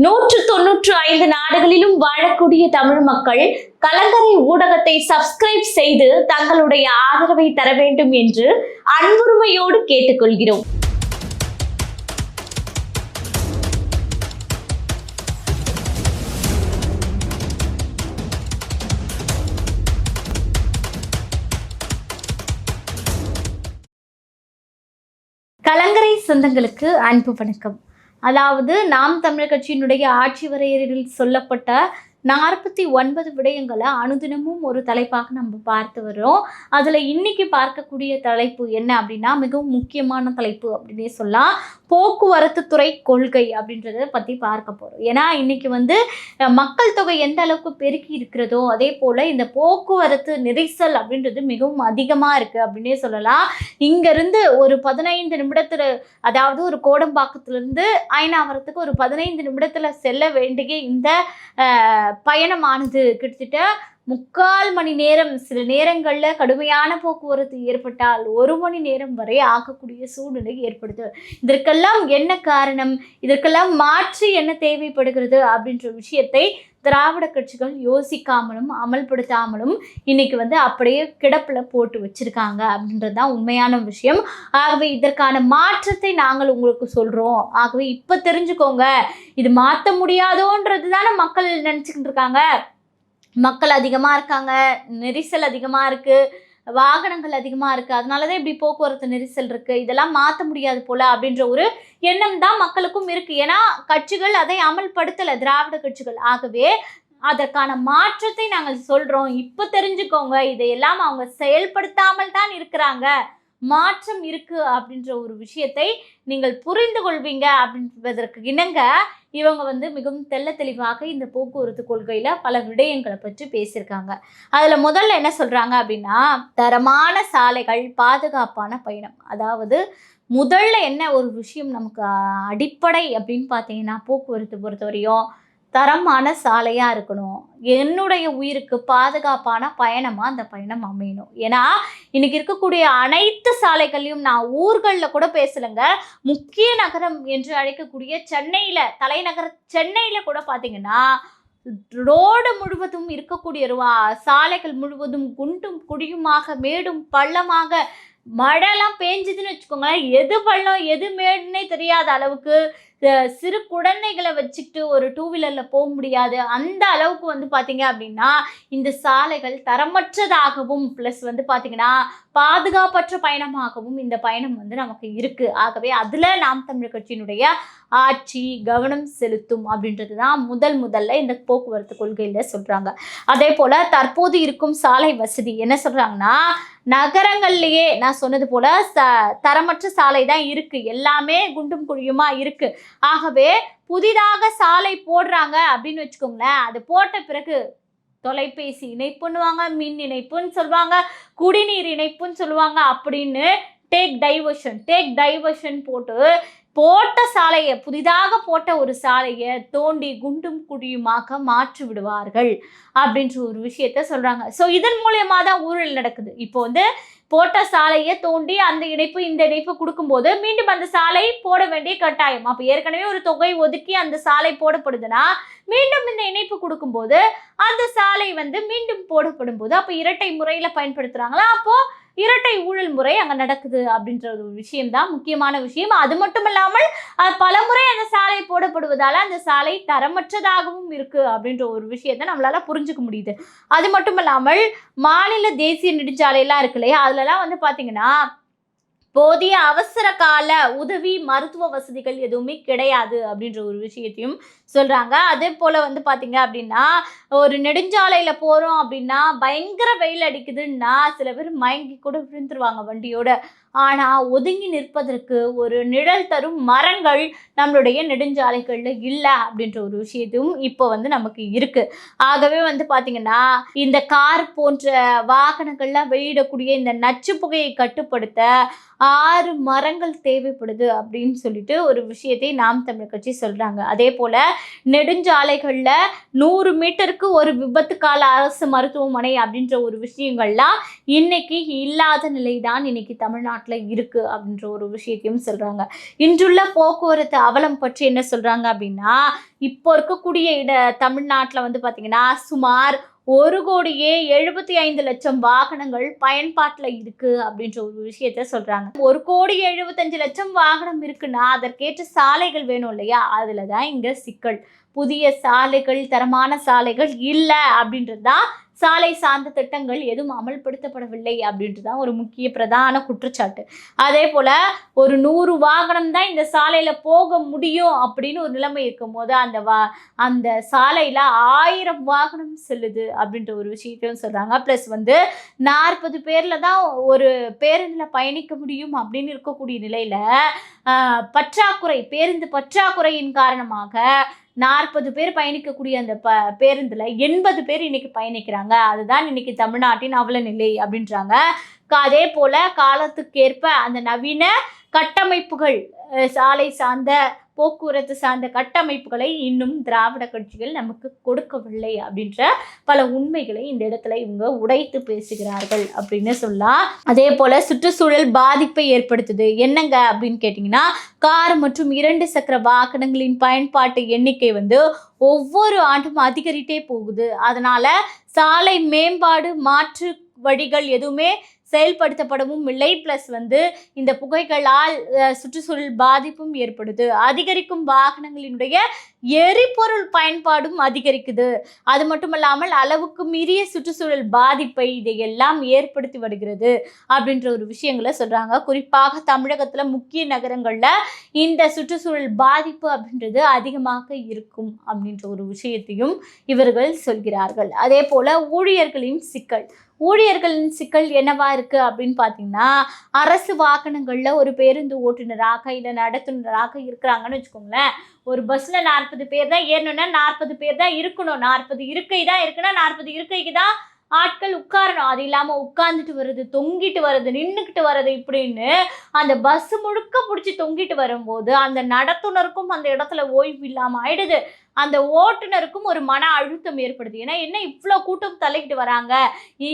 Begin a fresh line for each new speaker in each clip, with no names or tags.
195 நாடுகளிலும் வாழக்கூடிய தமிழ் மக்கள் கலங்கரை ஊடகத்தை சப்ஸ்கிரைப் செய்து தங்களுடைய ஆதரவை தர வேண்டும் என்று அன்புரிமையோடு கேட்டுக்கொள்கிறோம். கலங்கரை சொந்தங்களுக்கு அன்பு வணக்கம். அதாவது நாம் தமிழர் கட்சியினுடைய ஆட்சி வரையறையில் சொல்லப்பட்ட 49 விடயங்களை அனுதினமும் ஒரு தலைப்பாக நம்ம பார்த்து வரோம். அதில் இன்னைக்கு பார்க்கக்கூடிய தலைப்பு என்ன அப்படின்னா, மிகவும் முக்கியமான தலைப்பு அப்படின்னே சொல்லலாம். போக்குவரத்து துறை கொள்கை அப்படின்றத பற்றி பார்க்க போகிறோம். ஏன்னா இன்னைக்கு மக்கள் தொகை எந்த அளவுக்கு பெருக்கி இருக்கிறதோ அதே போல் இந்த போக்குவரத்து நெரிசல் அப்படின்றது மிகவும் அதிகமாக இருக்குது அப்படின்னே சொல்லலாம். இங்கேருந்து ஒரு 15 நிமிடத்தில், அதாவது ஒரு கோடம்பாக்கத்துலேருந்து அயனாவரத்துக்கு ஒரு 15 நிமிடத்தில் செல்ல வேண்டிய இந்த பயணமானது கிட்டத்தட்ட 3/4 மணி நேரம், சில நேரங்களில் கடுமையான போக்குவரத்து ஏற்பட்டால் 1 மணி நேரம் வரை ஆகக்கூடிய சூழ்நிலை ஏற்படுது. இதற்கெல்லாம் என்ன காரணம், இதற்கெல்லாம் மாற்றி என்ன தேவைப்படுகிறது அப்படின்ற விஷயத்தை திராவிட கட்சிகள் யோசிக்காமலும் அமல்படுத்தாமலும் இன்னைக்கு அப்படியே கிடப்பில் போட்டு வச்சிருக்காங்க அப்படின்றது தான் உண்மையான விஷயம். ஆகவே இதற்கான மாற்றத்தை நாங்கள் உங்களுக்கு சொல்கிறோம். ஆகவே இப்போ தெரிஞ்சுக்கோங்க, இது மாற்ற முடியாதோன்றது தானே மக்கள் நினச்சிக்கிட்டு இருக்காங்க. மக்கள் அதிகமாக இருக்காங்க, நெரிசல் அதிகமாக இருக்குது, வாகனங்கள் அதிகமாக இருக்குது, அதனால தான் இப்படி போக்குவரத்து நெரிசல் இருக்குது, இதெல்லாம் மாற்ற முடியாது போல் அப்படின்ற ஒரு எண்ணம் தான் மக்களுக்கும் இருக்குது. ஏன்னா கட்சிகள் அதை அமல்படுத்தலை, திராவிட கட்சிகள். ஆகவே அதற்கான மாற்றத்தை நாங்கள் சொல்கிறோம், இப்போ தெரிஞ்சுக்கோங்க. இதையெல்லாம் அவங்க செயல்படுத்தாமல் தான் இருக்கிறாங்க, மாற்றம் இருக்கு அப்படின்ற ஒரு விஷயத்தை நீங்கள் புரிந்து கொள்வீங்க அப்படின்றதற்கு இணங்க இவங்க மிகவும் தெள்ள தெளிவாக இந்த போக்குவரத்து கொள்கையில பல விடயங்களை பற்றி பேசியிருக்காங்க. அதுல முதல்ல என்ன சொல்றாங்க அப்படின்னா, தரமான சாலைகள், பாதுகாப்பான பயணம். அதாவது முதல்ல என்ன ஒரு விஷயம் நமக்கு அடிப்படை அப்படின்னு பார்த்தீங்கன்னா, போக்குவரத்து பொறுத்தவரையும் தரமான சாலையாக இருக்கணும். என்னுடைய உயிருக்கு பாதுகாப்பான பயணமாக அந்த பயணம் அமையணும். ஏன்னா இன்னைக்கு இருக்கக்கூடிய அனைத்து சாலைகளையும், நான் ஊர்களில் கூட பேசலைங்க, முக்கிய நகரம் என்று அழைக்கக்கூடிய சென்னையில், தலைநகர் சென்னையில் கூட பார்த்தீங்கன்னா ரோடு முழுவதும் இருக்கக்கூடிய சாலைகள் முழுவதும் குண்டும் குழியுமாக, மேடும் பள்ளமாக, மழைலாம் பேஞ்சுதுன்னு வச்சுக்கோங்களேன், எது பள்ளம் எது மேடுன்னே தெரியாத அளவுக்கு சிறு குழந்தைகளை வச்சுக்கிட்டு ஒரு 2 வீலரில் போக முடியாது. அந்த அளவுக்கு பார்த்தீங்க அப்படின்னா இந்த சாலைகள் தரமற்றதாகவும் ப்ளஸ் பார்த்தீங்கன்னா பாதுகாப்பற்ற பயணமாகவும் இந்த பயணம் நமக்கு இருக்குது. ஆகவே அதில் நாம் தமிழர் கட்சியினுடைய ஆட்சி கவனம் செலுத்தும் அப்படின்றது தான் முதல்ல இந்த போக்குவரத்து கொள்கையில் சொல்கிறாங்க. அதே போல் தற்போது இருக்கும் சாலை வசதி என்ன சொல்கிறாங்கன்னா, நகரங்கள்லேயே நான் சொன்னது போல் தரமற்ற சாலை தான் இருக்குது, எல்லாமே குண்டும் குழியுமா இருக்குது. ஆகவே புதிதாக சாலை போடுறாங்க அப்படின்னு வச்சுக்கோங்களேன், அது போட்ட பிறகு தொலைபேசி இணைப்புன்னுவாங்க, மின் இணைப்புன்னு சொல்லுவாங்க, குடிநீர் இணைப்புன்னு சொல்லுவாங்க. அப்படின்னு டேக் டைவர்ஷன் போட்ட சாலையை, புதிதாக போட்ட ஒரு சாலையை தோண்டி குண்டும் குழியுமாக மாற்றி விடுவார்கள் அப்படின்ற ஒரு விஷயத்த சொல்றாங்க. ஸோ இதன் மூலயமா தான் ஊழல் நடக்குது. இப்போ போட்ட சாலையை தோண்டி அந்த இணைப்பு இந்த இணைப்பு கொடுக்கும்போது மீண்டும் அந்த சாலை போட வேண்டிய கட்டாயம். அப்போ ஏற்கனவே ஒரு தொகை ஒதுக்கி அந்த சாலை போடப்படுதுன்னா மீண்டும் இந்த இணைப்பு கொடுக்கும்போது அந்த சாலை மீண்டும் போடப்படும் போது அப்போ இரட்டை முறையில் பயன்படுத்துகிறாங்களா, அப்போ இரட்டை ஊழல் முறை அங்கே நடக்குது அப்படின்ற ஒரு விஷயம்தான் முக்கியமான விஷயம். அது மட்டும் இல்லாமல் பல முறை அந்த சாலை போடப்படுவதால் அந்த சாலை தரமற்றதாகவும் இருக்குது அப்படின்ற ஒரு விஷயத்தை நம்மளால புரிஞ்சுக்க முடியுது. அது மட்டும் இல்லாமல் மாநில தேசிய நெடுஞ்சாலையெல்லாம் இருக்கு இல்லையா, அதுலலாம் பார்த்தீங்கன்னா போதிய அவசர கால உதவி மருத்துவ வசதிகள் எதுவுமே கிடையாது அப்படின்ற ஒரு விஷயத்தையும் சொல்கிறாங்க. அதே போல் பார்த்தீங்க அப்படின்னா, ஒரு நெடுஞ்சாலையில் போகிறோம் அப்படின்னா பயங்கர வெயில் அடிக்குதுன்னா சில பேர் மயங்கி கூட விழுந்துருவாங்க வண்டியோட. ஆனால் ஒதுங்கி நிற்பதற்கு ஒரு நிழல் தரும் மரங்கள் நம்மளுடைய நெடுஞ்சாலைகளில் இல்லை அப்படின்ற ஒரு விஷயத்தையும் இப்போ நமக்கு இருக்குது. ஆகவே பார்த்தீங்கன்னா இந்த கார் போன்ற வாகனங்கள்லாம் வெளியிடக்கூடிய இந்த நச்சு புகையை கட்டுப்படுத்த 6 மரங்கள் தேவைப்படுது அப்படின்னு சொல்லிட்டு ஒரு விஷயத்தை நாம் தமிழர் கட்சி சொல்றாங்க. அதே போல நெடுஞ்சாலைகள்ல 100 மீட்டருக்கு ஒரு விபத்து கால அரசு மருத்துவமனை அப்படின்ற ஒரு விஷயங்கள்லாம் இன்னைக்கு இல்லாத நிலைதான் இன்னைக்கு தமிழ்நாட்டில் இருக்கு அப்படின்ற ஒரு விஷயத்தையும் சொல்றாங்க. இன்றுள்ள போக்குவரத்து அவலம் பற்றி என்ன சொல்றாங்க அப்படின்னா, இப்போ இருக்கக்கூடிய தமிழ்நாட்டில் வந்து பார்த்தீங்கன்னா சுமார் 1,75,00,000 வாகனங்கள் பயன்பாட்டில் இருக்கு அப்படின்ற ஒரு விஷயத்த சொல்றாங்க. 1,75,00,000 வாகனம் இருக்குன்னா அதற்கேற்ற சாலைகள் வேணும் இல்லையா? அதுல தான் இங்க சிக்கல். புதிய சாலைகள், தரமான சாலைகள் இல்லை அப்படின்றது தான் சாலை சார்ந்த திட்டங்கள் எதுவும் அமல்படுத்தப்படவில்லை அப்படின்றது தான் ஒரு முக்கிய பிரதான குற்றச்சாட்டு. அதே போல ஒரு 100 வாகனம் தான் இந்த சாலையில போக முடியும் அப்படின்னு ஒரு நிலைமை இருக்கும் போது அந்த சாலையில 1000 வாகனம் செல்லுது அப்படின்ற ஒரு விஷயத்தையும் சொல்றாங்க. பிளஸ் வந்து 40 பேர்ல தான் ஒரு பேருந்துல பயணிக்க முடியும் அப்படின்னு இருக்கக்கூடிய நிலையில பற்றாக்குறை, பேருந்து பற்றாக்குறையின் காரணமாக 40 பேர் பயணிக்கக்கூடிய அந்த பேருந்துல 80 பேர் இன்னைக்கு பயணிக்கிறாங்க. அதுதான் இன்னைக்கு தமிழ்நாட்டின் அவல நிலை அப்படின்றாங்க. அதே போல காலத்துக்கேற்ப அந்த நவீன கட்டமைப்புகள், சாலை சார்ந்த போக்குவரத்து சார்ந்த கட்டமைப்புகளை இன்னும் திராவிட கட்சிகள் நமக்கு கொடுக்கவில்லை அப்படின்ற பல உண்மைகளை இந்த இடத்துல இவங்க உடைத்து பேசுகிறார்கள் அப்படின்னு சொல்லலாம். அதே போல சுற்றுச்சூழல் பாதிப்பை ஏற்படுத்துது என்னங்க அப்படின்னு கேட்டிங்கன்னா, கார் மற்றும் 2 சக்கர வாகனங்களின் பயன்பாட்டு எண்ணிக்கை வந்து ஒவ்வொரு ஆண்டும் அதிகரித்தே போகுது. அதனால சாலை மேம்பாடு மாற்று வழிகள் எதுவுமே செயல்படுத்தப்படவும் இல்லை. பிளஸ் வந்து இந்த புகைகளால் சுற்றுச்சூழல் பாதிப்பும் ஏற்படுது. அதிகரிக்கும் வாகனங்களினுடைய எரிபொருள் பயன்பாடும் அதிகரிக்குது. அது மட்டுமல்லாமல் அளவுக்கு மீறிய சுற்றுச்சூழல் பாதிப்பை இதையெல்லாம் ஏற்படுத்தி வருகிறது அப்படின்ற ஒரு விஷயங்களை சொல்றாங்க. குறிப்பாக தமிழகத்துல முக்கிய நகரங்கள்ல இந்த சுற்றுச்சூழல் பாதிப்பு அப்படின்றது அதிகமாக இருக்கும் அப்படின்ற ஒரு விஷயத்தையும் இவர்கள் சொல்கிறார்கள். அதே போல ஊழியர்களின் சிக்கல் என்னவா இருக்கு அப்படின்னு பார்த்தீங்கன்னா, அரசு வாகனங்கள்ல ஒரு பேருந்து ஓட்டுநராக இல்லை நடத்துனராக இருக்கிறாங்கன்னு வச்சுக்கோங்களேன். ஒரு பஸ்ல 40 பேர் தான் ஏறணும்னா 40 பேர் தான் இருக்கணும். 40 இருக்கை தான் இருக்குன்னா 40 இருக்கைக்கு தான் ஆட்கள் உட்காரணும். அது இல்லாம உட்கார்ந்துட்டு வருது, தொங்கிட்டு வருது, நின்றுக்கிட்டு வருது இப்படின்னு அந்த பஸ் முழுக்க பிடிச்சி தொங்கிட்டு வரும்போது அந்த நடத்துனருக்கும் அந்த இடத்துல ஓய்வு இல்லாம ஆயிடுது. அந்த ஓட்டுநருக்கும் ஒரு மன அழுத்தம் ஏற்படுது. ஏன்னா என்ன இவ்வளோ கூட்டம் தள்ளிக்கிட்டு வராங்க,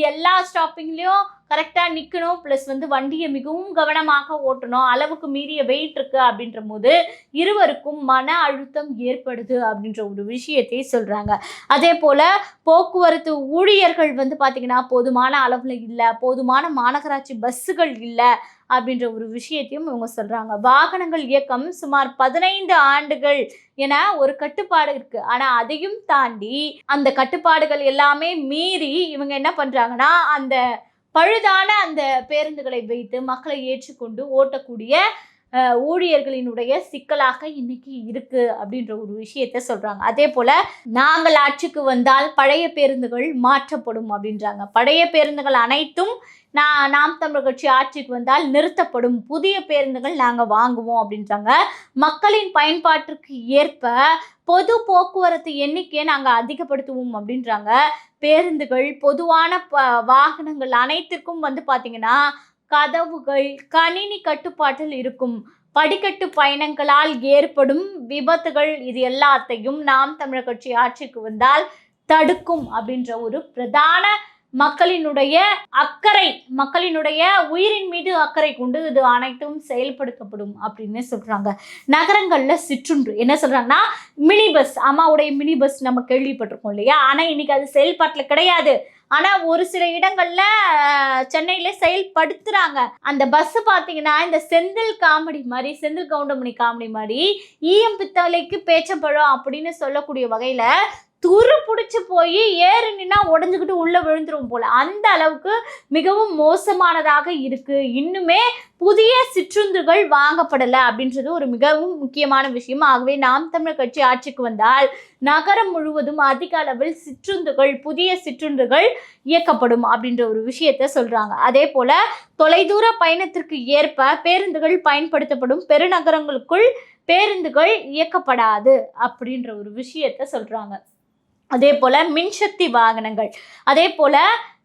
எல்லா ஸ்டாப்பிங்லேயும் கரெக்டாக நிற்கணும், ப்ளஸ் வந்து வண்டியை மிகவும் கவனமாக ஓட்டணும், அளவுக்கு மீறிய வெயிட் இருக்கு அப்படின்ற போது இருவருக்கும் மன அழுத்தம் ஏற்படுது அப்படின்ற ஒரு விஷயத்தை சொல்றாங்க. அதே போல போக்குவரத்து ஊழியர்கள் வந்து பார்த்தீங்கன்னா போதுமான அளவில் இல்லை, போதுமான மாநகராட்சி பஸ்ஸுகள் இல்லை அப்படின்ற ஒரு விஷயத்தையும் இவங்க சொல்றாங்க. வாகனங்கள் இயக்கம் சுமார் 15 ஆண்டுகள் என ஒரு கட்டுப்பாடு இருக்கு. ஆனா அதையும் தாண்டி அந்த கட்டுப்பாடுகள் எல்லாமே மீறி இவங்க என்ன பண்றாங்கன்னா, அந்த பழுதான அந்த பேருந்துகளை வைத்து மக்களை ஏற்றுக்கொண்டு ஓட்டக்கூடிய ஊழியர்களினுடைய சிக்கலாக இன்னைக்கு இருக்கு அப்படின்ற ஒரு விஷயத்த சொல்றாங்க. அதே போல நாங்கள் ஆட்சிக்கு வந்தால் பழைய பேருந்துகள் மாற்றப்படும் அப்படின்றாங்க. பழைய பேருந்துகள் அனைத்தும் நாம் தமிழர் கட்சி ஆட்சிக்கு வந்தால் நிறுத்தப்படும், புதிய பேருந்துகள் நாங்கள் வாங்குவோம் அப்படின்றாங்க. மக்களின் பயன்பாட்டிற்கு ஏற்ப பொது போக்குவரத்து எண்ணிக்கையை நாங்கள் அதிகப்படுத்துவோம் அப்படின்றாங்க. பேருந்துகள், பொதுவான வாகனங்கள் அனைத்திற்கும் வந்து பார்த்தீங்கன்னா கதவுகள் கணினி கட்டுப்பாட்டில் இருக்கும். படிக்கட்டு பயணங்களால் ஏற்படும் விபத்துகள் இது எல்லாத்தையும் நாம் தமிழர் கட்சி ஆட்சிக்கு வந்தால் தடுக்கும் அப்படின்ற ஒரு பிரதான மக்களினுடைய அக்கறை, மக்களினுடைய உயிரின் மீது அக்கறை கொண்டு இது அனைத்தும் செயல்படுத்தப்படும் அப்படின்னு சொல்றாங்க. நகரங்கள்ல சிற்றுண்டு என்ன சொல்றாங்கன்னா மினி பஸ், அம்மாவுடைய மினி பஸ் நம்ம கேள்விப்பட்டிருக்கோம் இல்லையா? ஆனா இன்னைக்கு அது செயல்பாட்டில் கிடையாது. ஆனா ஒரு சில இடங்கள்ல சென்னையில செயல்படுத்துறாங்க. அந்த பஸ் பாத்தீங்கன்னா இந்த செந்தில் கவுண்டமணி காமெடி மாதிரி ஈயம் பித்தளைக்கு பேச்சம்பழம் அப்படின்னு சொல்லக்கூடிய வகையில துரு பிடிச்சி போய் ஏறி நின்னா உடஞ்சுக்கிட்டு உள்ள விழுந்துரும் போல, அந்த அளவுக்கு மிகவும் மோசமானதாக இருக்கு. இன்னுமே புதிய சிற்றுந்துகள் வாங்கப்படலை அப்படின்றது ஒரு மிகவும் முக்கியமான விஷயம். ஆகவே நாம் தமிழர் கட்சி ஆட்சிக்கு வந்தால் நகரம் முழுவதும் அதிக அளவில் புதிய சிற்றுந்துகள் இயக்கப்படும் அப்படின்ற ஒரு விஷயத்த சொல்றாங்க. அதே போல தொலைதூர பயணத்திற்கு ஏற்ப பேருந்துகள் பயன்படுத்தப்படும், பெருநகரங்களுக்குள் பேருந்துகள் இயக்கப்படாது அப்படின்ற ஒரு விஷயத்த சொல்றாங்க. அதே போல மின்சக்தி வாகனங்கள், அதே போல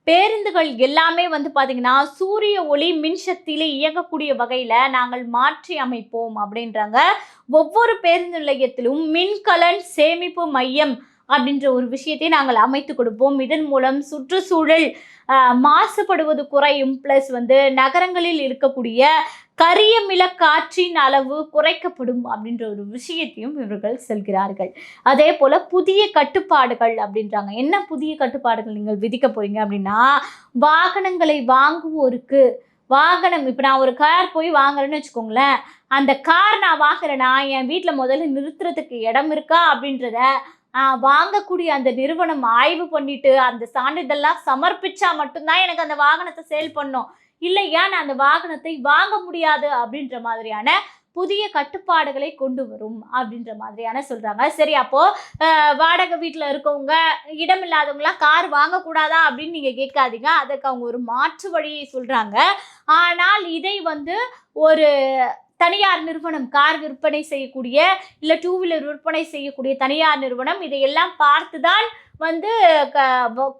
பேருந்துகள் எல்லாமே வந்து பார்த்தீங்கன்னா சூரிய ஒளி மின்சக்தியில இயங்கக்கூடிய வகையில் நாங்கள் மாற்றி அமைப்போம் அப்படின்றாங்க. ஒவ்வொரு பேருந்து நிலையத்திலும் மின்கலன் சேமிப்பு மையம் அப்படின்ற ஒரு விஷயத்தை நாங்கள் அமைத்து கொடுப்போம். இதன் மூலம் சுற்றுச்சூழல் மாசுபடுவது குறையும். ப்ளஸ் வந்து நகரங்களில் இருக்கக்கூடிய கரியமில காற்றின் அளவு குறைக்கப்படும் அப்படின்ற ஒரு விஷயத்தையும் இவர்கள் சொல்கிறார்கள். அதே போல புதிய கட்டுப்பாடுகள் அப்படின்றாங்க. என்ன புதிய கட்டுப்பாடுகள் நீங்கள் விதிக்க போறீங்க அப்படின்னா, வாகனங்களை வாங்குவோருக்கு வாகனம் இப்போ நான் ஒரு கார் போய் வாங்குறேன்னு வச்சுக்கோங்களேன், அந்த கார் நான் வாங்குறேன்னா என் வீட்டில் முதல்ல நிறுத்துறதுக்கு இடம் இருக்கா அப்படின்றத வாங்கக்கூடிய அந்த நிறுவனம் ஆய்வு பண்ணிட்டு அந்த சான்றிதழ்லாம் சமர்ப்பிச்சா மட்டும்தான் எனக்கு அந்த வாகனத்தை சேல் பண்ணும். இல்லையா நான் அந்த வாகனத்தை வாங்க முடியாது அப்படின்ற மாதிரியான புதிய கட்டுப்பாடுகளை கொண்டு வரும் அப்படின்ற மாதிரியான சொல்றாங்க. சரி, அப்போ வாடகை வீட்டில் இருக்கவங்க இடம் இல்லாதவங்களாம் கார் வாங்கக்கூடாதா அப்படின்னு நீங்க கேட்காதீங்க. அதுக்கு அவங்க ஒரு மாற்று வழியை சொல்றாங்க. ஆனால் இதை வந்து ஒரு தனியார் நிறுவனம் கார் விற்பனை செய்யக்கூடிய இல்லை டூ வீலர் விற்பனை செய்யக்கூடிய தனியார் நிறுவனம் இதையெல்லாம் பார்த்துதான் வந்து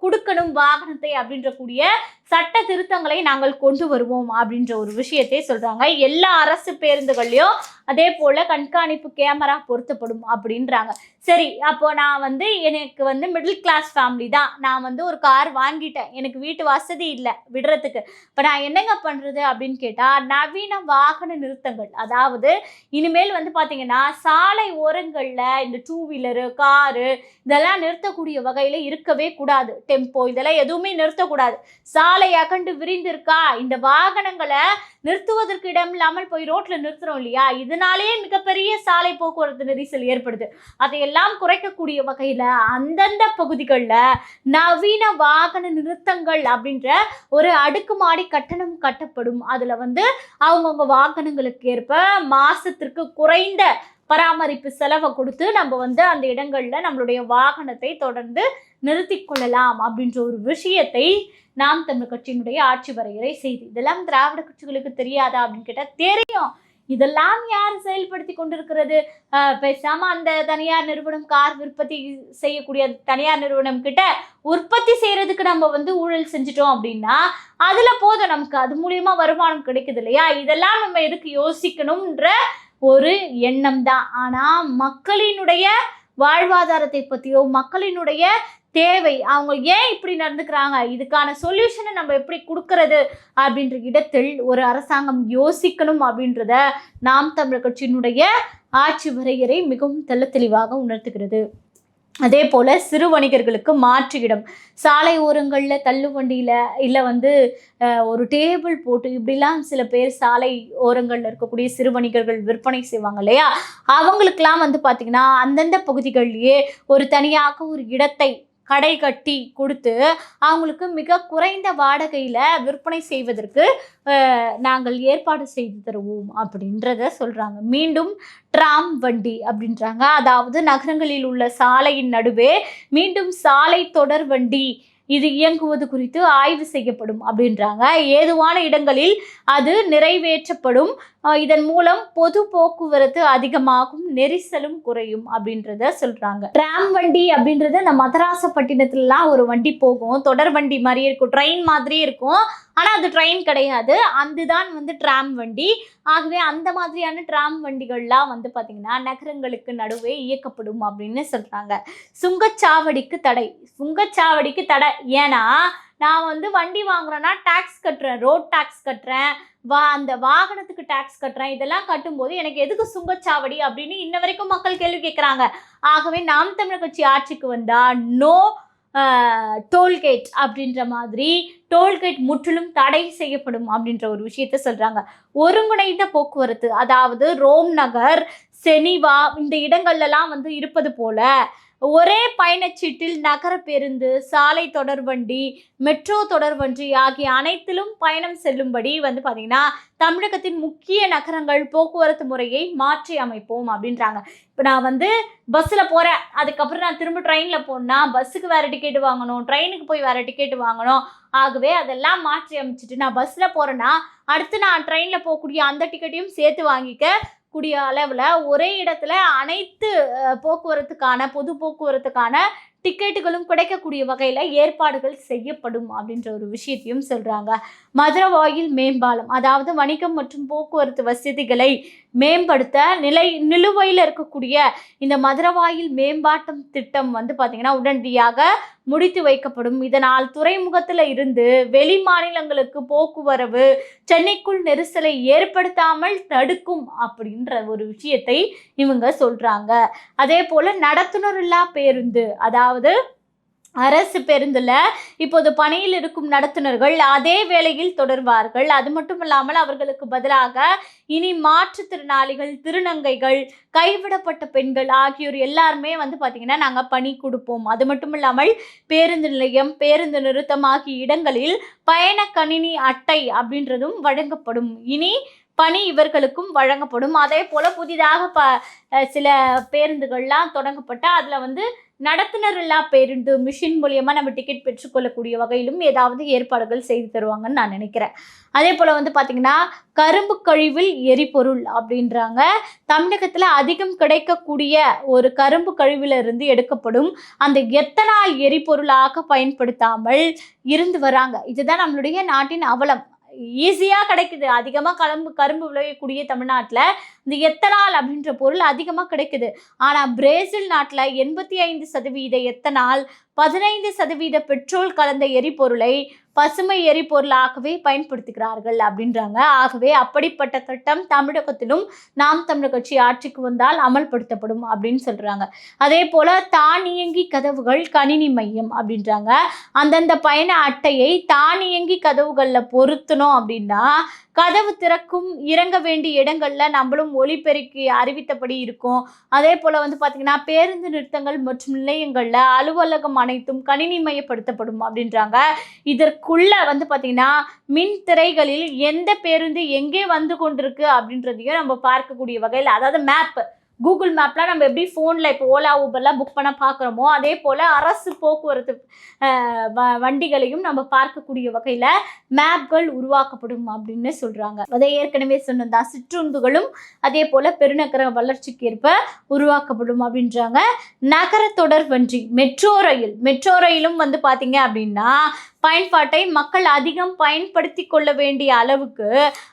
கொடுக்கணும் வாகனத்தை அப்படின்ற கூடிய சட்ட திருத்தங்களை நாங்கள் கொண்டு வருவோம் அப்படின்ற ஒரு விஷயத்தை சொல்றாங்க. எல்லா அரசு பேருந்துகள்லையும் அதே போல கண்காணிப்பு கேமரா பொருத்தப்படும் அப்படின்றாங்க. சரி, அப்போ நான் வந்து எனக்கு வந்து மிடில் கிளாஸ் ஃபேமிலி தான், நான் வந்து ஒரு கார் வாங்கிட்டேன், எனக்கு வீட்டு வசதி இல்லை விடுறதுக்கு, இப்போ நான் என்னங்க பண்ணுறது அப்படின்னு கேட்டால், நவீன வாகன நிறுத்தங்கள், அதாவது இனிமேல் வந்து பார்த்தீங்கன்னா சாலை ஓரங்களில் இந்த டூ வீலரு காரு இதெல்லாம் நிறுத்தக்கூடிய வகையில் இருக்கவே கூடாது. டெம்போ இதெல்லாம் எதுவுமே நிறுத்தக்கூடாது. சாலை அகண்டு விரிந்திருக்கா, இந்த வாகனங்களை நிறுத்துவதற்கு இடம் இல்லாமல் போய் ரோட்ல நிறுத்துறோம் இல்லையா, இதனாலேயே மிகப்பெரிய சாலை போக்குவரத்து நெரிசல் ஏற்படுது. அதையெல்லாம் குறைக்கக்கூடிய வகையில அந்தந்த பகுதிகளில் நவீன வாகன நிறுத்தங்கள் அப்படின்ற ஒரு அடுக்குமாடி கட்டணம் கட்டப்படும். அதுல வந்து அவங்கவுங்க வாகனங்களுக்கு ஏற்ப மாசத்திற்கு குறைந்த பராமரிப்பு செலவை கொடுத்து நம்ம வந்து அந்த இடங்கள்ல நம்மளுடைய வாகனத்தை தொடர்ந்து நிறுத்தி கொள்ளலாம் அப்படின்ற ஒரு விஷயத்தை நாம் தமிழ் கட்சியினுடைய ஆட்சி வரையறை செய்து. இதெல்லாம் திராவிட கட்சிகளுக்கு தெரியாதா அப்படின்னு கேட்டால் தெரியும். இதெல்லாம் யார் செயல்படுத்தி கொண்டிருக்கிறது? பேசாம அந்த தனியார் நிறுவனம் கார் உற்பத்தி செய்யக்கூடிய தனியார் நிறுவனம் கிட்ட உற்பத்தி செய்யறதுக்கு நம்ம வந்து ஊழல் செஞ்சிட்டோம் அப்படின்னா அதுல போதும், நமக்கு அது மூலியமா வருமானம் கிடைக்குது இல்லையா, இதெல்லாம் நம்ம எதுக்கு யோசிக்கணும்ன்ற ஒரு எண்ணம் தான். ஆனா மக்களினுடைய வாழ்வாதாரத்தை பற்றியோ மக்களினுடைய தேவை, அவங்க ஏன் இப்படி நடந்துக்கிறாங்க, இதுக்கான சொல்யூஷனை நம்ம எப்படி கொடுக்கறது அப்படின்ற இடத்தில் ஒரு அரசாங்கம் யோசிக்கணும் அப்படின்றத நாம் தமிழர் கட்சியினுடைய ஆட்சி வரையறை மிகவும் தெளிவாக உணர்த்துகிறது. அதே போல் சிறு வணிகர்களுக்கு மாற்று இடம், சாலை ஓரங்களில் தள்ளு வண்டியில் இல்லை வந்து ஒரு டேபிள் போட்டு இப்படிலாம் சில பேர் சாலை ஓரங்களில் இருக்கக்கூடிய சிறு வணிகர்கள் விற்பனை செய்வாங்க இல்லையா, அவங்களுக்கெல்லாம் வந்து பார்த்திங்கன்னா அந்தந்த பகுதிகளிலேயே ஒரு தனியாக ஒரு இடத்தை கடை கட்டி கொடுத்து அவங்களுக்கு மிக குறைந்த வாடகையில் விற்பனை செய்வதற்கு நாங்கள் ஏற்பாடு செய்து தருவோம் அப்படின்றத சொல்கிறாங்க. மீண்டும் டிராம் வண்டி அப்படின்றாங்க, அதாவது நகரங்களில் உள்ள சாலையின் நடுவே மீண்டும் சாலை தொடர் வண்டி இது இயங்குவது குறித்து ஆய்வு செய்யப்படும் அப்படின்றாங்க. ஏதுவான இடங்களில் அது நிறைவேற்றப்படும். இதன் மூலம் பொது போக்குவரத்து அதிகமாகும், நெரிசலும் குறையும் அப்படின்றத சொல்றாங்க. டிராம் வண்டி அப்படின்றது இந்த மதராசப்பட்டினத்துலலாம் ஒரு வண்டி போகும், தொடர் வண்டி மாதிரியே இருக்கும், ட்ரெயின் மாதிரியே இருக்கும், ஆனால் அது ட்ரெயின் கிடையாது, அதுதான் வந்து டிராம் வண்டி. ஆகவே அந்த மாதிரியான டிராம் வண்டிகள்லாம் வந்து பார்த்திங்கன்னா நகரங்களுக்கு நடுவே இயக்கப்படும் அப்படின்னு சொல்கிறாங்க. சுங்கச்சாவடிக்கு தடை, சுங்கச்சாவடிக்கு தடை, ஏன்னா நான் வந்து வண்டி வாங்குறேன்னா டேக்ஸ் கட்டுறேன், ரோட் டேக்ஸ் கட்டுறேன், அந்த வாகனத்துக்கு டேக்ஸ் கட்டுறேன், இதெல்லாம் கட்டும்போது எனக்கு எதுக்கு சுங்கச்சாவடி அப்படின்னு இன்ன வரைக்கும் மக்கள் கேள்வி கேட்குறாங்க. ஆகவே நாம் தமிழர் கட்சி ஆட்சிக்கு வந்தால் நோ டோல்கேட் அப்படின்ற மாதிரி டோல்கேட் முற்றிலும் தடை செய்யப்படும் அப்படின்ற ஒரு விஷயத்த சொல்கிறாங்க. ஒருங்கிணைந்த போக்குவரத்து, அதாவது ரோம் நகர், செனிவா இந்த இடங்கள்லாம் வந்து இருப்பது போல ஒரே பயணச்சீட்டில் நகர பேருந்து, சாலை தொடர்வண்டி, மெட்ரோ தொடர்வண்டி ஆகிய அனைத்திலும் பயணம் செல்லும்படி வந்து பார்த்திங்கன்னா தமிழகத்தின் முக்கிய நகரங்கள் போக்குவரத்து முறையை மாற்றி அமைப்போம் அப்படின்றாங்க. இப்போ நான் வந்து பஸ்ஸில் போகிறேன், அதுக்கப்புறம் நான் திரும்ப ட்ரெயினில் போனால் பஸ்ஸுக்கு வேறு டிக்கெட்டு வாங்கணும், ட்ரெயினுக்கு போய் வேறு டிக்கெட்டு வாங்கணும். ஆகவே அதெல்லாம் மாற்றி அமைச்சிட்டு நான் பஸ்ஸில் போகிறேன்னா அடுத்து நான் ட்ரெயினில் போகக்கூடிய அந்த டிக்கெட்டையும் சேர்த்து வாங்கிக்க கூடிய அளவில் ஒரே இடத்துல அனைத்து போக்குவரத்துக்கான பொது போக்குவரத்துக்கான டிக்கெட்டுகளும் கிடைக்கக்கூடிய வகையில் ஏற்பாடுகள் செய்யப்படும் அப்படின்ற ஒரு விஷயத்தையும் சொல்கிறாங்க. மதுரவாயில் மேம்பாலம், அதாவது வணிகம் மற்றும் போக்குவரத்து வசதிகளை மேம்படுத்த நிலுவையில் இருக்கக்கூடிய இந்த மதுரவாயில் மேம்பாட்டம் திட்டம் வந்து பார்த்திங்கன்னா உடனடியாக முடித்து வைக்கப்படும். இதனால் துறைமுகத்தில் இருந்து வெளி மாநிலங்களுக்கு போக்குவரவு சென்னைக்குள் நெரிசலை ஏற்படுத்தாமல் தடுக்கும் அப்படின்ற ஒரு விஷயத்தை இவங்க சொல்றாங்க. அதே போல நடத்துனர் இல்லா பேருந்து, அதாவது அரசு பேருந்துல இப்போது பணியில் இருக்கும் நடத்துனர்கள் அதே வேளையில் தொடர்வார்கள். அது மட்டும் இல்லாமல் அவர்களுக்கு பதிலாக இனி மாற்றுத்திறனாளிகள், திருநங்கைகள், கைவிடப்பட்ட பெண்கள் ஆகியோர் எல்லாருமே வந்து பார்த்தீங்கன்னா நாங்கள் பணி கொடுப்போம். அது மட்டும் இல்லாமல் பேருந்து நிலையம், பேருந்து நிறுத்தம் ஆகிய இடங்களில் பயண கணினி அட்டை அப்படின்றதும் வழங்கப்படும். இனி பணி இவர்களுக்கும் வழங்கப்படும். அதே போல புதிதாக சில பேருந்துகள்லாம் தொடங்கப்பட்ட அதில் வந்து நடத்துனர் இல்லா பேருந்து மிஷின் மூலியமா நம்ம டிக்கெட் பெற்றுக்கொள்ளக்கூடிய வகையிலும் ஏதாவது ஏற்பாடுகள் செய்து தருவாங்கன்னு நான் நினைக்கிறேன். அதே போல வந்து பார்த்தீங்கன்னா கரும்பு கழிவில் எரிபொருள் அப்படின்றாங்க. தமிழகத்தில் அதிகம் கிடைக்கக்கூடிய ஒரு கரும்பு கழிவுல இருந்து எடுக்கப்படும் அந்த எத்தனால் எரிபொருளாக பயன்படுத்தாமல் இருந்து வராங்க. இதுதான் நம்மளுடைய நாட்டின் அவலம். ஈஸியாக கிடைக்குது. அதிகமாக கரும்பு விளையக்கூடிய தமிழ்நாட்டில் இந்த எத்தனால் அப்படின்ற பொருள் அதிகமாக கிடைக்குது. ஆனால் பிரேசில் நாட்டில் 85% எத்தனால், 15% பெட்ரோல் கலந்த எரிபொருளை பசுமை எரிபொருளாகவே பயன்படுத்துகிறார்கள் அப்படின்றாங்க. ஆகவே அப்படிப்பட்ட திட்டம் தமிழகத்திலும் நாம் தமிழர் கட்சி ஆட்சிக்கு வந்தால் அமல்படுத்தப்படும் அப்படின்னு சொல்றாங்க. அதே போல தானியங்கி கதவுகள் கணினி மையம் அப்படின்றாங்க. அந்தந்த பயண அட்டையை தானியங்கி கதவுகள்ல பொருத்தணும் அப்படின்னா கதவு திறக்கும் இறங்க வேண்டிய இடங்கள்ல நம்மளும் ஒலிபெருக்கி அறிவித்தபடி இருக்கும். அதே போல வந்து பார்த்தீங்கன்னா பேருந்து நிறுத்தங்கள் மற்றும் நிலையங்கள்ல அலுவலகம் அனைத்தும் கணினி மையப்படுத்தப்படும் அப்படின்றாங்க. இதற்குள்ள வந்து பார்த்தீங்கன்னா மின் திரைகளில் எந்த பேருந்து எங்கே வந்து கொண்டிருக்கு அப்படின்றதையும் நம்ம பார்க்கக்கூடிய வகையில், அதாவது மேப், கூகுள் மேப்லாம் நம்ம எப்படி ஃபோனில் இப்போ ஓலா ஊபர்லாம் புக் பண்ண பார்க்குறோமோ அதே போல் அரசு போக்குவரத்து வண்டிகளையும் நம்ம பார்க்கக்கூடிய வகையில் மேப்கள் உருவாக்கப்படும் அப்படின்னு சொல்கிறாங்க. அதை ஏற்கனவே சொன்னதான் சிற்றுந்துகளும் அதே போல் பெருநகர வளர்ச்சிக்கு ஏற்ப உருவாக்கப்படும் அப்படின்றாங்க. நகர தொடர்வண்டி மெட்ரோ ரயிலும் வந்து பார்த்தீங்க அப்படின்னா பயன்பாட்டை மக்கள் அதிகம் பயன்படுத்தி கொள்ள வேண்டிய அளவுக்கு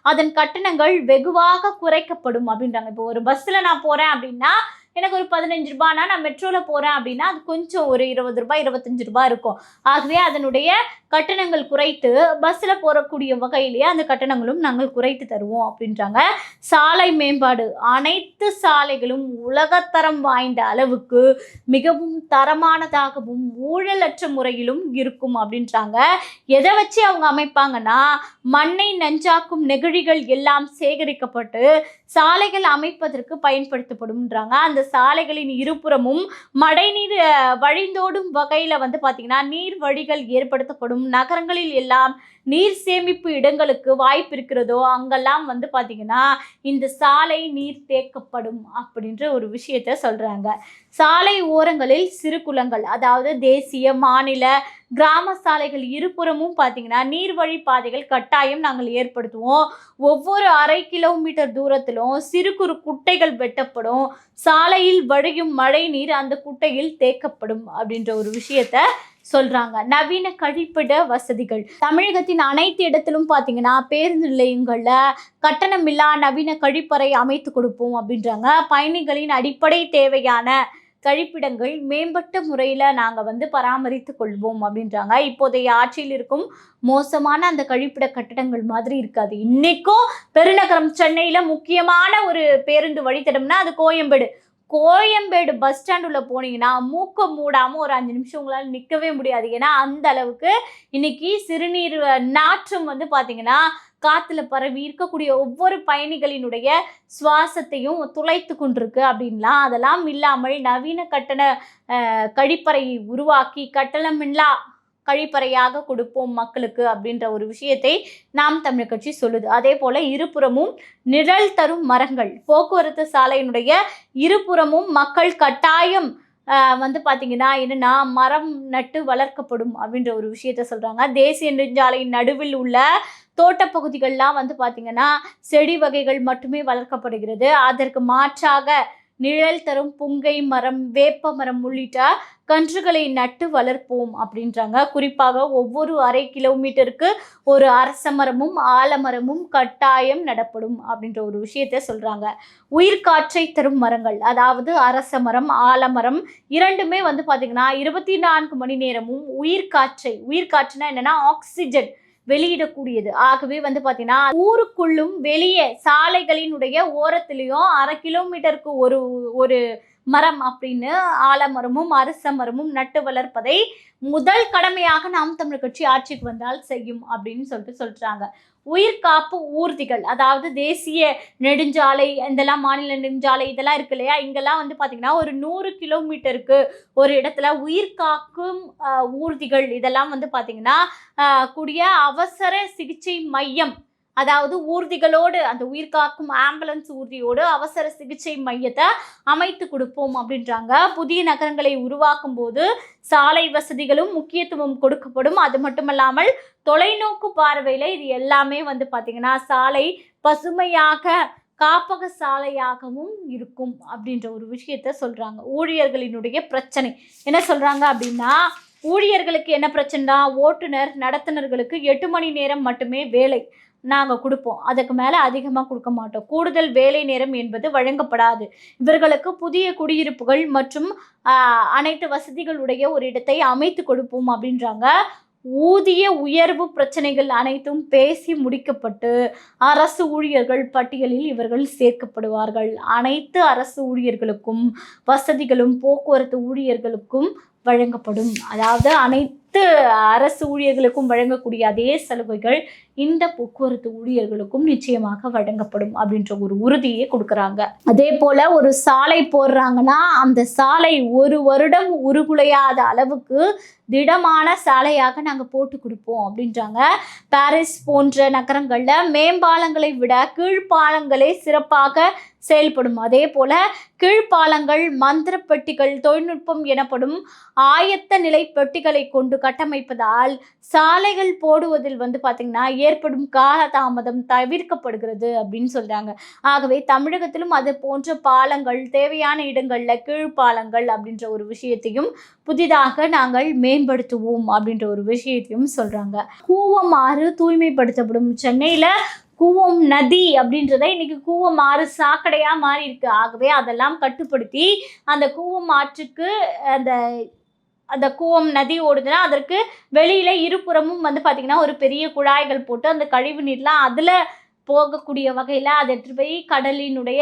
அதன் கட்டணங்கள் வெகுவாக குறைக்கப்படும் அப்படின்றாங்க. இப்போ ஒரு பஸ்ஸில் நான் போகிறேன் அப்படின்னா எனக்கு ஒரு 15 ரூபாய்னா நான் மெட்ரோவில் போகிறேன் அப்படின்னா அது கொஞ்சம் ஒரு 20 ரூபாய் 25 ரூபாய் இருக்கும். ஆகவே அதனுடைய கட்டணங்கள் குறைத்து பஸ்ஸில் போகக்கூடிய வகையிலேயே அந்த கட்டணங்களும் நாங்கள் குறைத்து தருவோம் அப்படின்றாங்க. சாலை மேம்பாடு, அனைத்து சாலைகளும் உலகத்தரம் வாய்ந்த அளவுக்கு மிகவும் தரமானதாகவும் ஊழலற்ற முறையிலும் இருக்கும் அப்படின்றாங்க. எதை வச்சு அவங்க அமைப்பாங்கன்னா மண்ணை நஞ்சாக்கும் நெகிழிகள் எல்லாம் சேகரிக்கப்பட்டு சாலைகள் அமைப்பதற்கு பயன்படுத்தப்படும்ன்றாங்க. அந்த சாலைகளின் இருபுறமும் மழைநீர் வழிந்தோடும் வகையில் வந்து பார்த்தீங்கன்னா நீர் வழிகள் ஏற்படுத்தப்படும். நகரங்களில் எல்லாம் நீர் சேமிப்பு இடங்களுக்கு வாய்ப்பு இருக்கிறதோ அங்கெல்லாம் வந்து பார்த்தீங்கன்னா இந்த சாலை நீர் தேக்கப்படும் அப்படின்ற ஒரு விஷயத்த சொல்கிறாங்க. சாலை ஓரங்களில் சிறு குளங்கள், அதாவது தேசிய, மாநில, கிராம சாலைகள் இருபுறமும் பார்த்தீங்கன்னா நீர்வழி பாதைகள் கட்டாயம் நாங்கள் ஏற்படுத்துவோம். ஒவ்வொரு 1/2 கிலோமீட்டர் தூரத்திலும் சிறு குறு குட்டைகள் வெட்டப்படும். சாலையில் வழியும் மழை நீர் அந்த குட்டையில் தேக்கப்படும் அப்படின்ற ஒரு விஷயத்த சொல்றாங்க. நவீன கழிப்பிட வசதிகள் தமிழகத்தின் அனைத்து இடத்திலும் பார்த்தீங்கன்னா பேருந்து நிலையங்கள்ல கட்டணமில்லா நவீன கழிப்பறை அமைத்து கொடுப்போம் அப்படின்றாங்க. பயணிகளின் அடிப்படை தேவையான கழிப்பிடங்கள் மேம்பட்ட முறையில் நாங்கள் வந்து பராமரித்து கொள்வோம் அப்படின்றாங்க. இப்போதைய ஆட்சியில் இருக்கும் மோசமான அந்த கழிப்பிட கட்டடங்கள் மாதிரி இருக்காது. இன்னைக்கும் பெருநகரம் சென்னையில் முக்கியமான ஒரு பேருந்து வழித்தடம்னா அது கோயம்பேடு பஸ் ஸ்டாண்ட் உள்ள போனீங்கன்னா மூக்க மூடாமல் ஒரு 5 நிமிஷம் உங்களால் நிற்கவே முடியாது. ஏன்னா அந்த அளவுக்கு இன்னைக்கு சிறுநீர் நாற்றம் வந்து பார்த்தீங்கன்னா காற்றுல பரவி இருக்கக்கூடிய ஒவ்வொரு பயணிகளினுடைய சுவாசத்தையும் துளைத்து கொண்டிருக்கு அப்படின்லாம். அதெல்லாம் இல்லாமல் நவீன கழிப்பறையை உருவாக்கி கட்டணமில்லா கழிப்பறையாக கொடுப்போம் மக்களுக்கு அப்படின்ற ஒரு விஷயத்தை நாம் தமிழர் கட்சி சொல்லுது. அதே போல இருபுறமும் நிழல் தரும் மரங்கள், போக்குவரத்து சாலையினுடைய இருபுறமும் மக்கள் கட்டாயம் வந்து பார்த்தீங்கன்னா என்னன்னா மரம் நட்டு வளர்க்கப்படும் அப்படின்ற ஒரு விஷயத்த சொல்கிறாங்க. தேசிய நெடுஞ்சாலையின் நடுவில் உள்ள தோட்டப்பகுதிகள்லாம் வந்து பார்த்தீங்கன்னா செடி வகைகள் மட்டுமே வளர்க்கப்படுகிறது. அதற்கு மாற்றாக நிழல் தரும் புங்கை மரம், வேப்ப மரம் உள்ளிட்ட கன்றுகளை நட்டு வளர்ப்போம் அப்படின்றாங்க. குறிப்பாக ஒவ்வொரு 1/2 கிலோமீட்டருக்கு ஒரு அரச மரமும் ஆலமரமும் கட்டாயம் நடப்படும் அப்படின்ற ஒரு விஷயத்த சொல்றாங்க. உயிர்காற்றை தரும் மரங்கள், அதாவது அரச மரம், ஆலமரம் இரண்டுமே வந்து பார்த்தீங்கன்னா 24 மணி நேரமும் உயிர்காற்றுனா என்னன்னா ஆக்சிஜன் வெளியிடக்கூடியது. ஆகவே வந்து பார்த்தீங்கன்னா ஊருக்குள்ளும் வெளியே சாலைகளினுடைய ஓரத்திலையும் 1/2 கிலோமீட்டருக்கு ஒரு ஒரு மரம் அப்படின்னு ஆலமரமும் அரச மரமும் நட்டு வளர்ப்பதை முதல் கடமையாக நாம் தமிழர் கட்சி ஆட்சிக்கு வந்தால் செய்யும் அப்படின்னு சொல்றாங்க. உயிர்காப்பு ஊர்திகள், அதாவது தேசிய நெடுஞ்சாலை, இதெல்லாம் மாநில நெடுஞ்சாலை இதெல்லாம் இருக்கு இல்லையா, இங்கெல்லாம் வந்து பார்த்தீங்கன்னா ஒரு 100 கிலோமீட்டருக்கு ஒரு இடத்துல உயிர்காக்கும் ஊர்திகள் இதெல்லாம் வந்து பார்த்தீங்கன்னா கூடிய அவசர சிகிச்சை மையம், அதாவது ஊர்திகளோடு அந்த உயிர்காக்கும் ஆம்புலன்ஸ் ஊர்தியோடு அவசர சிகிச்சை மையத்தை அமைத்து கொடுப்போம் அப்படின்றாங்க. புதிய நகரங்களை உருவாக்கும் போது சாலை வசதிகளும் முக்கியத்துவம் கொடுக்கப்படும். அது மட்டுமல்லாமல் தொலைநோக்கு பார்வையில் இது எல்லாமே வந்து பார்த்தீங்கன்னா சாலை பசுமையாக காப்பக சாலையாகவும் இருக்கும் அப்படின்ற ஒரு விஷயத்த சொல்றாங்க. ஊழியர்களினுடைய பிரச்சனை என்ன சொல்றாங்க அப்படின்னா, ஊழியர்களுக்கு என்ன பிரச்சனைனா, ஓட்டுநர் நடத்துனர்களுக்கு 8 மணி நேரம் மட்டுமே வேலை நாங்கள் கொடுப்போம், அதுக்கு மேலே அதிகமாக கொடுக்க மாட்டோம். கூடுதல் வேலை நேரம் என்பது வழங்கப்படாது. இவர்களுக்கு புதிய குடியிருப்புகள் மற்றும் அனைத்து வசதிகளுடைய ஒரு இடத்தை அமைத்து கொடுப்போம் அப்படின்றாங்க. ஊதிய உயர்வு பிரச்சனைகள் அனைத்தும் பேசி முடிக்கப்பட்டு அரசு ஊழியர்கள் பட்டியலில் இவர்கள் சேர்க்கப்படுவார்கள். அனைத்து அரசு ஊழியர்களுக்கும் வசதிகளும் போக்குவரத்து ஊழியர்களுக்கும் வழங்கப்படும். அதாவது அனைத்து அரசு ஊழியர்களுக்கும் வழங்கக்கூடிய அதே சலுகைகள் இந்த போக்குவரத்து ஊழியர்களுக்கும் நிச்சயமாக வழங்கப்படும் அப்படின்ற ஒரு உறுதியை கொடுக்குறாங்க. அதே போல ஒரு சாலை போடுறாங்கன்னா அந்த சாலை 1 வருடம் உருகுலையாத அளவுக்கு திடமான சாலையாக நாங்கள் போட்டு கொடுப்போம் அப்படின்றாங்க. பாரிஸ் போன்ற நகரங்களில் மேம்பாலங்களை விட கீழ்ப்பாலங்களே சிறப்பாக செயல்படும். அதே போல கீழ்ப்பாலங்கள் மந்திர பெட்டிகள், தொழில்நுட்பம் எனப்படும் ஆயத்த நிலை பெட்டிகளை கொண்டு கட்டமைப்பதால் சாலைகள் போடுவதில் வந்து பார்த்தீங்கன்னா ஏற்படும் காலதாமதம் தவிர்க்கப்படுகிறது அப்படின்னு சொல்றாங்க. ஆகவே தமிழகத்திலும் அது போன்ற பாலங்கள் தேவையான இடங்கள்ல கீழ்ப்பாலங்கள் அப்படின்ற ஒரு விஷயத்தையும் புதிதாக நாங்கள் மேம்படுத்துவோம் அப்படின்ற ஒரு விஷயத்தையும் சொல்றாங்க. கூவம் ஆறு தூய்மைப்படுத்தப்படும். சென்னையில கூவம் நதி அப்படின்றத இன்னைக்கு கூவம் ஆறு சாக்கடையா மாறி இருக்கு. ஆகவே அதெல்லாம் கட்டுப்படுத்தி அந்த கூவம் ஆற்றுக்கு அந்த கூவம் நதி ஓடுதுன்னா அதற்கு வெளியில இருபுறமும் வந்து பார்த்தீங்கன்னா ஒரு பெரிய குழாய்கள் போட்டு அந்த கழிவு நீர்லாம் அதுல போகக்கூடிய வகையில் அதை எடுத்துகிட்டு போய் கடலினுடைய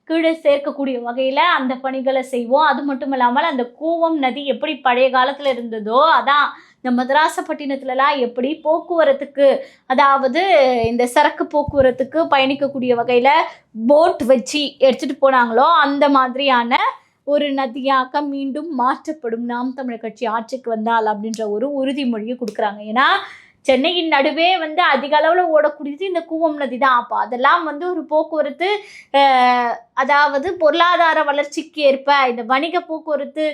கீழே சேர்க்கக்கூடிய வகையில் அந்த பணிகளை செய்வோம். அது மட்டும் இல்லாமல் அந்த கூவம் நதி எப்படி பழைய காலத்தில் இருந்ததோ அதான் இந்த மதராசப்பட்டினத்துலலாம் எப்படி போக்குவரத்துக்கு, அதாவது இந்த சரக்கு போக்குவரத்துக்கு பயணிக்கக்கூடிய வகையில் போட் வச்சு எடுத்துகிட்டு போனாங்களோ அந்த மாதிரியான ஒரு நதியாக மீண்டும் மாற்றப்படும் நாம் தமிழர் கட்சி ஆட்சிக்கு வந்தால் அப்படின்ற ஒரு உறுதிமொழியை கொடுக்குறாங்க. ஏன்னா சென்னையின் நடுவே வந்து அதிக அளவில் ஓடக்கூடியது இந்த கூவம் நதி தான். அப்போ அதெல்லாம் வந்து ஒரு போக்குவரத்து, அதாவது பொருளாதார வளர்ச்சிக்கு ஏற்ப இந்த வணிக போக்குவரத்து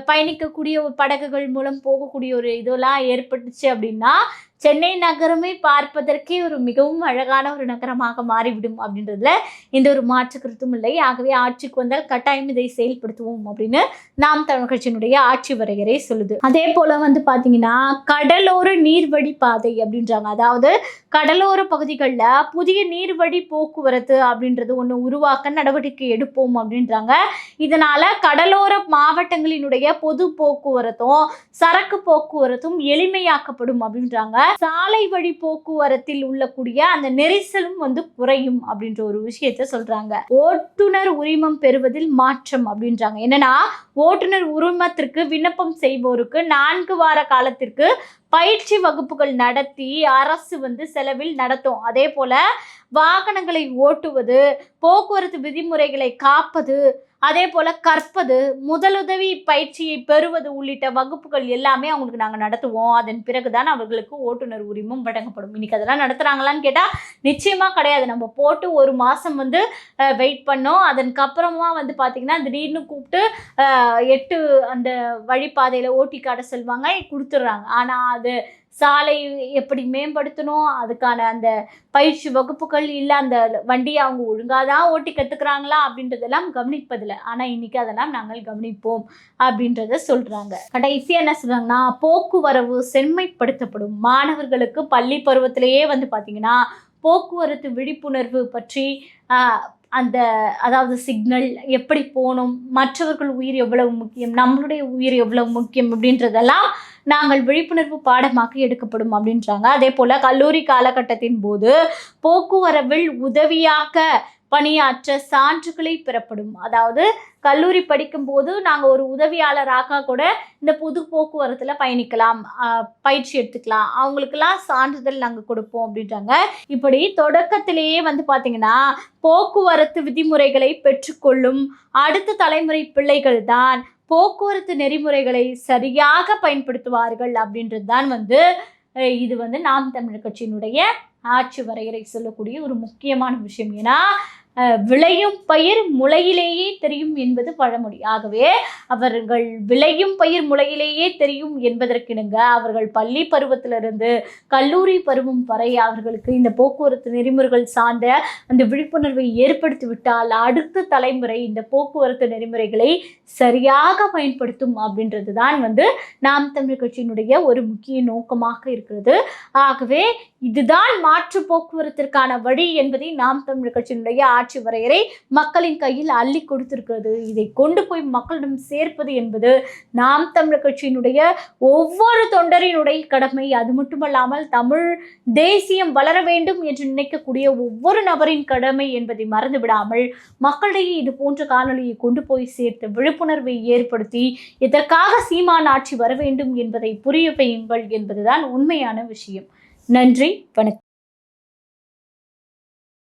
பயணிக்கக்கூடிய படகுகள் மூலம் போகக்கூடிய ஒரு இதெல்லாம் ஏற்பட்டுச்சு அப்படின்னா சென்னை நகரமே பார்ப்பதற்கே ஒரு மிகவும் அழகான ஒரு நகரமாக மாறிவிடும் அப்படின்றதுல எந்த ஒரு மாற்று கருத்தும் இல்லை. ஆகவே ஆட்சிக்கு வந்தால் கட்டாயம் இதை செயல்படுத்துவோம் அப்படின்னு நாம் தமிழர் கட்சியினுடைய ஆட்சி வரையறை சொல்லுது. அதே போல வந்து பார்த்தீங்கன்னா கடலோர நீர்வழி பாதை அப்படின்றாங்க. அதாவது கடலோர பகுதிகளில் புதிய நீர்வழி போக்குவரத்து அப்படின்றது ஒன்று உருவாக்க நடவடிக்கை எடுப்போம் அப்படின்றாங்க. இதனால கடலோர மாவட்டங்களினுடைய பொது போக்குவரத்தும் சரக்கு போக்குவரத்தும் எளிமையாக்கப்படும் அப்படின்றாங்க. சாலை வழி போக்குவரத்தில் உள்ளக்கூடிய அந்த நெரிசலும் வந்து குறையும் அப்படின்ற ஒரு விஷயத்த சொல்றாங்க. ஓட்டுநர் உரிமம் பெறுவதில் மாற்றம் அப்படின்றாங்க. என்னன்னா ஓட்டுநர் உரிமத்திற்கு விண்ணப்பம் செய்வோருக்கு 4 வார காலத்திற்கு பயிற்சி வகுப்புகள் நடத்தி அரசு வந்து செலவில் நடத்தும். அதே போல வாகனங்களை ஓட்டுவது, போக்குவரத்து விதிமுறைகளை காப்பது, அதே போல கற்பது, முதலுதவி பயிற்சியை பெறுவது உள்ளிட்ட வகுப்புகள் எல்லாமே அவங்களுக்கு நாங்கள் நடத்துவோம். அதன் பிறகுதான் அவர்களுக்கு ஓட்டுநர் உரிமம் வழங்கப்படும். இன்னைக்கு அதெல்லாம் நடத்துறாங்களான்னு கேட்டால் நிச்சயமா கிடையாது. நம்ம போட்டு 1 மாதம் வந்து வெயிட் பண்ணோம். அதற்கப்புறமா வந்து பார்த்தீங்கன்னா திடீர்னு கூப்பிட்டு 8 அந்த வழிப்பாதையில் ஓட்டி காட்ட சொல்லுவாங்க, கொடுத்துட்றாங்க. ஆனால் அது சாலை எப்படி மேம்படுத்தணும், அதுக்கான அந்த பயிற்சி வகுப்புகள், இல்லை அந்த வண்டியை அவங்க ஒழுங்காக தான் ஓட்டி கற்றுக்குறாங்களா அப்படின்றதெல்லாம் கவனிப்பதில்லை. ஆனால் இன்னைக்கு அதெல்லாம் நாங்கள் கவனிப்போம் அப்படின்றத சொல்கிறாங்க. கடைசியாக என்ன சொல்கிறாங்கன்னா, போக்குவரவு செம்மைப்படுத்தப்படும். மாணவர்களுக்கு பள்ளி பருவத்திலேயே வந்து பார்த்திங்கன்னா போக்குவரத்து விழிப்புணர்வு பற்றி அந்த அதாவது சிக்னல் எப்படி போகணும், மற்றவர்கள் உயிர் எவ்வளவு முக்கியம், நம்மளுடைய உயிர் எவ்வளவு முக்கியம் அப்படின்றதெல்லாம் நாங்கள் விழிப்புணர்வு பாடமாக எடுக்கப்படும் அப்படின்றாங்க. அதே போல் கல்லூரி காலகட்டத்தின் போது போக்குவரவில் உதவியாக பணியாற்ற சான்றுகளை பெறப்படும். அதாவது கல்லூரி படிக்கும்போது நாங்கள் ஒரு உதவியாளராக கூட இந்த பொது போக்குவரத்தில் பயணிக்கலாம், பயிற்சி எடுத்துக்கலாம், அவங்களுக்கெல்லாம் சான்றிதழ் நாங்கள் கொடுப்போம் அப்படின்றாங்க. இப்படி தொடக்கத்திலேயே வந்து பார்த்திங்கன்னா போக்குவரத்து விதிமுறைகளை பெற்றுக்கொள்ளும் அடுத்த தலைமுறை பிள்ளைகள் தான் போக்குவரத்து நெறிமுறைகளை சரியாக பயன்படுத்துவார்கள் அப்படின்றது தான் இது நாம் தமிழர் கட்சியினுடைய ஆட்சி வரையறை சொல்லக்கூடிய ஒரு முக்கியமான விஷயம். ஏன்னா விளையும் பயிர் முளையிலேயே தெரியும் என்பது பழமொழி. ஆகவே அவர்கள் விளையும் பயிர் முளையிலேயே தெரியும் என்பதற்கிணங்க அவர்கள் பள்ளி பருவத்திலிருந்து கல்லூரி பருவம் வரை அவர்களுக்கு இந்த போக்குவரத்து நெறிமுறைகள் சார்ந்த அந்த விழிப்புணர்வை ஏற்படுத்திவிட்டால் அடுத்த தலைமுறை இந்த போக்குவரத்து நெறிமுறைகளை சரியாக பயன்படுத்தும் அப்படின்றது தான் நாம் தமிழர் கட்சியினுடைய ஒரு முக்கிய நோக்கமாக இருக்கிறது. ஆகவே இதுதான் மாற்று போக்குவரத்திற்கான வழி என்பதை நாம் தமிழர் கட்சியினுடைய ஆட்சி வரையறை மக்களின் கையில் அள்ளி கொடுத்திருக்கிறது. இதை கொண்டு போய் மக்களிடம் சேர்ப்பது என்பது நாம் தமிழர் கட்சியினுடைய ஒவ்வொரு தொண்டரினுடைய கடமை. அது மட்டுமல்லாமல் தமிழ் தேசியம் வளர வேண்டும் என்று நினைக்கக்கூடிய ஒவ்வொரு நபரின் கடமை என்பதை மறந்துவிடாமல் மக்களிடையே இது போன்ற காணொலியை கொண்டு போய் சேர்த்து விழிப்புணர்வை ஏற்படுத்தி இதற்காக சீமான் ஆட்சி வர வேண்டும் என்பதை புரிய வையுங்கள் என்பதுதான் உண்மையான விஷயம். நன்றி, வணக்கம்.